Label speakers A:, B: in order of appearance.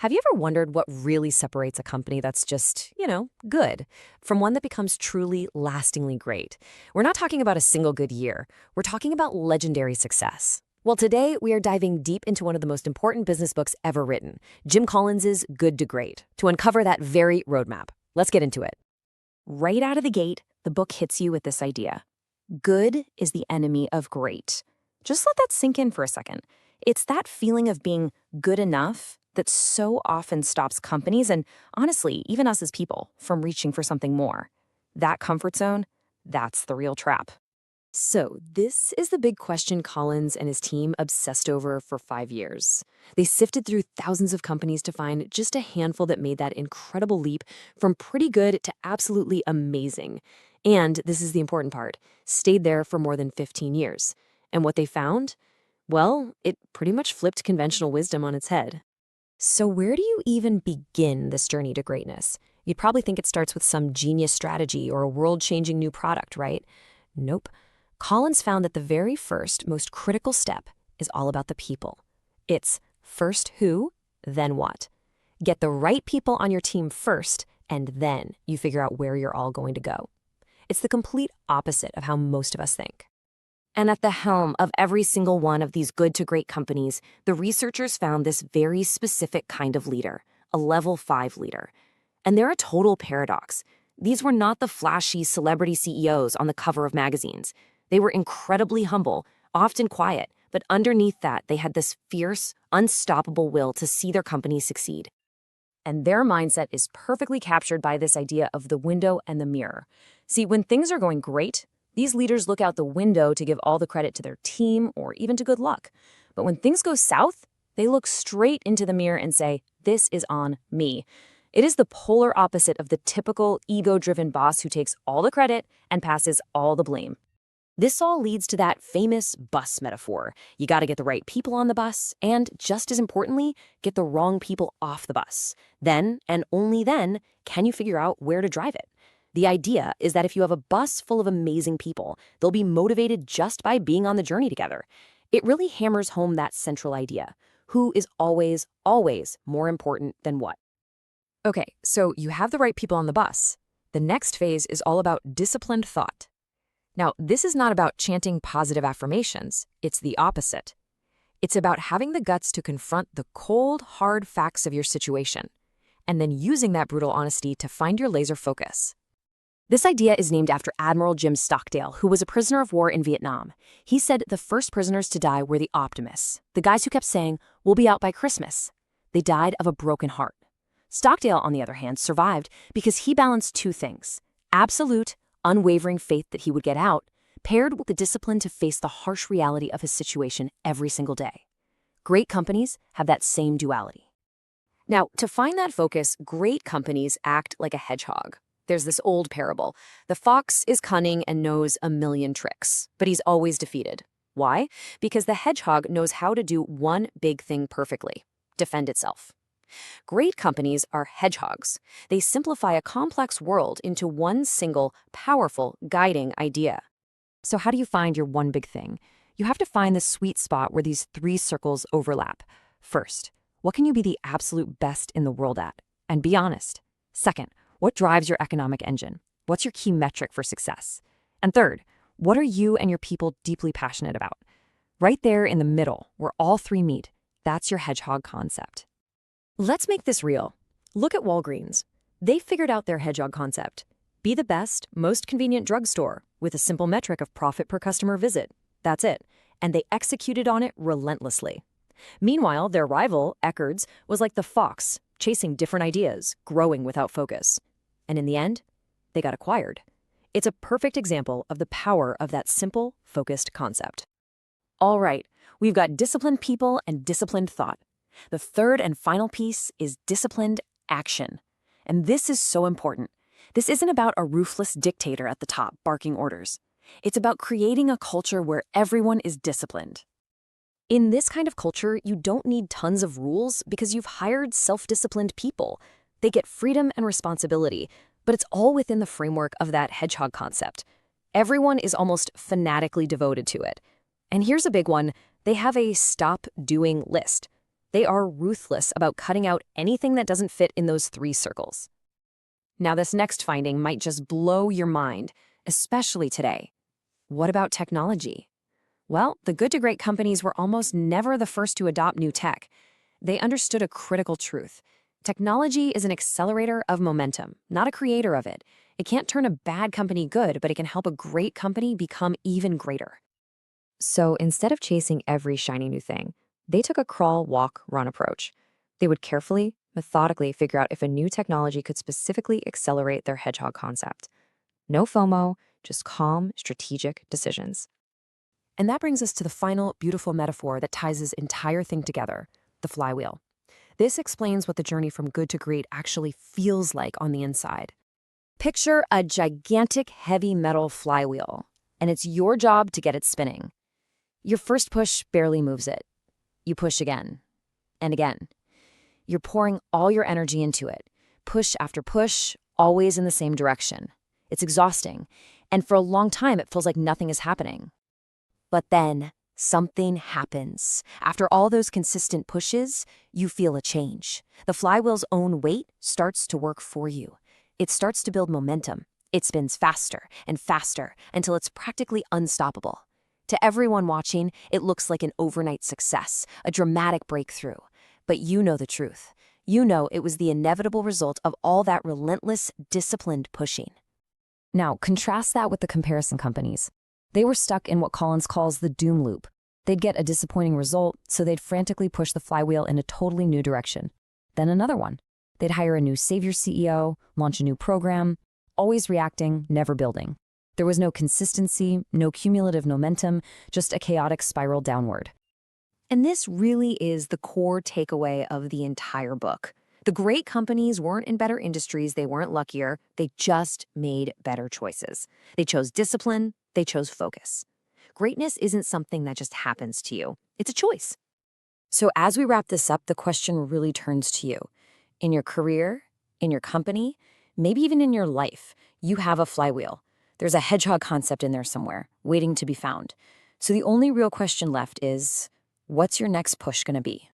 A: Have you ever wondered what really separates a company that's just, good from one that becomes truly, lastingly great? We're not talking about a single good year. We're talking about legendary success. Well, today we are diving deep into one of the most important business books ever written, Jim Collins's Good to Great, to uncover that very roadmap. Let's get into it. Right out of the gate, the book hits you with this idea. Good is the enemy of great. Just let that sink in for a second. It's that feeling of being good enough that so often stops companies and, honestly, even us as people, from reaching for something more. That comfort zone, that's the real trap. So, this is the big question Collins and his team obsessed over for 5 years. They sifted through thousands of companies to find just a handful that made that incredible leap from pretty good to absolutely amazing. And, this is the important part, stayed there for more than 15 years. And what they found? Well, it pretty much flipped conventional wisdom on its head. So where do you even begin this journey to greatness? You'd probably think it starts with some genius strategy or a world-changing new product, right? Nope. Collins found that the very first, most critical step is all about the people. It's first who, then what. Get the right people on your team first, and then you figure out where you're all going to go. It's the complete opposite of how most of us think. And at the helm of every single one of these good to great companies, the researchers found this very specific kind of leader, a level 5 leader. And they're a total paradox. These were not the flashy celebrity CEOs on the cover of magazines. They were incredibly humble, often quiet, but underneath that, they had this fierce, unstoppable will to see their company succeed. And their mindset is perfectly captured by this idea of the window and the mirror. See, when things are going great, these leaders look out the window to give all the credit to their team or even to good luck. But when things go south, they look straight into the mirror and say, "This is on me." It is the polar opposite of the typical ego-driven boss who takes all the credit and passes all the blame. This all leads to that famous bus metaphor. You got to get the right people on the bus and, just as importantly, get the wrong people off the bus. Then, and only then, can you figure out where to drive it. The idea is that if you have a bus full of amazing people, they'll be motivated just by being on the journey together. It really hammers home that central idea. Who is always, always more important than what? Okay, so you have the right people on the bus. The next phase is all about disciplined thought. Now, this is not about chanting positive affirmations. It's the opposite. It's about having the guts to confront the cold, hard facts of your situation, and then using that brutal honesty to find your laser focus. This idea is named after Admiral Jim Stockdale, who was a prisoner of war in Vietnam. He said the first prisoners to die were the optimists, the guys who kept saying, "We'll be out by Christmas." They died of a broken heart. Stockdale, on the other hand, survived because he balanced two things: absolute, unwavering faith that he would get out, paired with the discipline to face the harsh reality of his situation every single day. Great companies have that same duality. Now, to find that focus, great companies act like a hedgehog. There's this old parable. The fox is cunning and knows a million tricks, but he's always defeated. Why? Because the hedgehog knows how to do one big thing perfectly: defend itself. Great companies are hedgehogs. They simplify a complex world into one single, powerful, guiding idea. So how do you find your one big thing? You have to find the sweet spot where these three circles overlap. First, what can you be the absolute best in the world at? And be honest. Second, what drives your economic engine? What's your key metric for success? And third, what are you and your people deeply passionate about? Right there in the middle, where all three meet, that's your hedgehog concept. Let's make this real. Look at Walgreens. They figured out their hedgehog concept. Be the best, most convenient drugstore with a simple metric of profit per customer visit. That's it. And they executed on it relentlessly. Meanwhile, their rival, Eckerd's, was like the fox, chasing different ideas, growing without focus. And in the end, they got acquired. It's a perfect example of the power of that simple, focused concept. All right, we've got disciplined people and disciplined thought. The third and final piece is disciplined action. And this is so important. This isn't about a ruthless dictator at the top barking orders. It's about creating a culture where everyone is disciplined. In this kind of culture, you don't need tons of rules because you've hired self-disciplined people. They get freedom and responsibility, but it's all within the framework of that hedgehog concept. Everyone is almost fanatically devoted to it. And here's a big one. They have a stop doing list. They are ruthless about cutting out anything that doesn't fit in those 3 circles. Now, this next finding might just blow your mind, especially today. What about technology? Well, the good to great companies were almost never the first to adopt new tech. They understood a critical truth. Technology is an accelerator of momentum, not a creator of it. It can't turn a bad company good, but it can help a great company become even greater. So instead of chasing every shiny new thing, they took a crawl, walk, run approach. They would carefully, methodically figure out if a new technology could specifically accelerate their hedgehog concept. No FOMO, just calm, strategic decisions. And that brings us to the final beautiful metaphor that ties this entire thing together, the flywheel. This explains what the journey from good to great actually feels like on the inside. Picture a gigantic heavy metal flywheel, and it's your job to get it spinning. Your first push barely moves it. You push again and again. You're pouring all your energy into it, push after push, always in the same direction. It's exhausting, and for a long time it feels like nothing is happening. But then something happens. After all those consistent pushes, you feel a change. The flywheel's own weight starts to work for you. It starts to build momentum. It spins faster and faster until it's practically unstoppable. To everyone watching, it looks like an overnight success, a dramatic breakthrough. But you know the truth. You know it was the inevitable result of all that relentless, disciplined pushing. Now, contrast that with the comparison companies. They were stuck in what Collins calls the doom loop. They'd get a disappointing result, so they'd frantically push the flywheel in a totally new direction. Then another one. They'd hire a new savior CEO, launch a new program, always reacting, never building. There was no consistency, no cumulative momentum, just a chaotic spiral downward. And this really is the core takeaway of the entire book. The great companies weren't in better industries, they weren't luckier, they just made better choices. They chose discipline, they chose focus. Greatness isn't something that just happens to you, it's a choice. So as we wrap this up, the question really turns to you. In your career, in your company, maybe even in your life, you have a flywheel. There's a hedgehog concept in there somewhere, waiting to be found. So the only real question left is, what's your next push going to be?